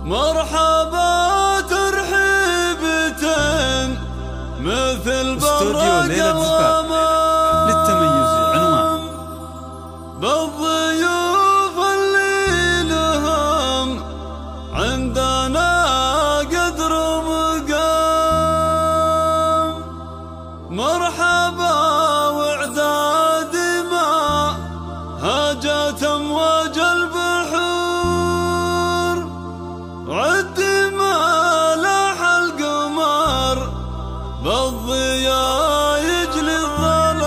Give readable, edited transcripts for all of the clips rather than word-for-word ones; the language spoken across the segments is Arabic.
مرحبا ترحيبة مثل برق الغمام للتميز عنوان بالضيوف اللي لهم عندنا قدر ومقام. مرحبا وعداد ما هاجت امواج البحور، عد ما لاح القمر بالضياء يجلي الظلام.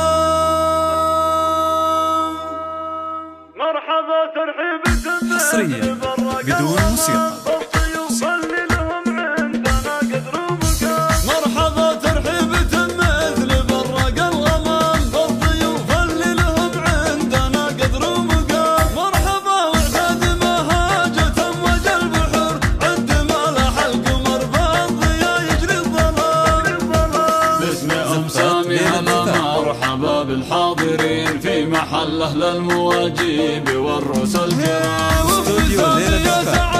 مرحبا ترحيبة حصريا بدون موسيقى. مرحبا ترحيبة مثل برق الغمام بالضيوف اللي لهم عندنا قدر ومقام. مرحبا وعداد ما هاجت امواج البحور، عد ما لاح القمر بالضياء يجري الظلام. باسم ام سامي هلا مرحبا بالحاضرين في محل اهل المواجيب والرسل الكرام. استوديو ليلة الدفاع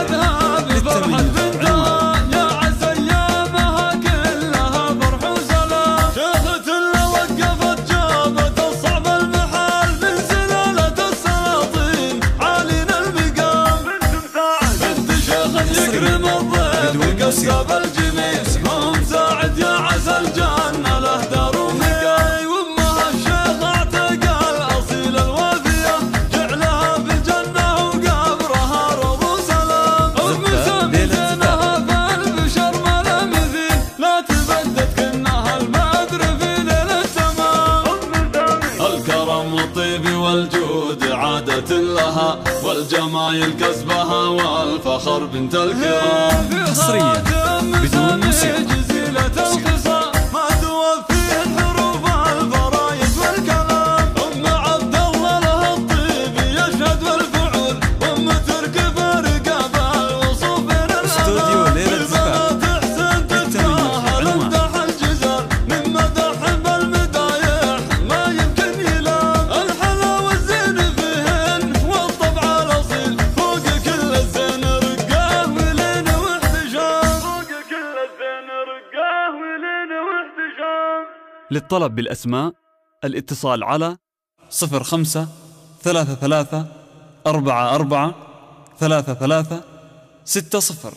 للتميز عنوان يا عسى ايامها كلها فرح وسلام. شيخة اللي وقفت جابت الصعب المحال من سلالة السلاطين عالينا المقام. بنت شيخة يكرم الضيف قصاب الجميل، هم ساعد يا عسى الجنة له دار ومقام. وامها الشيخ اعتقى الاصيل الوافية، جعلها في الجنة وقبرها روض وسلام. ام سامي زينها بالبشر ما له مثيل، لا تبدت كنها البدر في ليل التمام. الكرم والطيب والجود عادة لها، والجمايل كسبها والفخر بنت الكرام. حصريا بدون موسيقى. جزيلة الخصام ما توفيه الحروف الفرايد والكلام. ام عبد الله لها الطيب يشهد والفعول، ام ترك فرقه بالوصوف بين استوديو الالام. ليلة الدفاع بالبنات احسن تتفاهل امدح الجزال، من مدح بالمدايح ما يمكن يلام. الحلا والزين فيهن والطبع الاصيل، فوق كل الزين رقاه ولين واحتشام. فوق كل الزين رقاه ولين واحتشام. للطلب بالأسماء الاتصال على 05 33 44 33 60.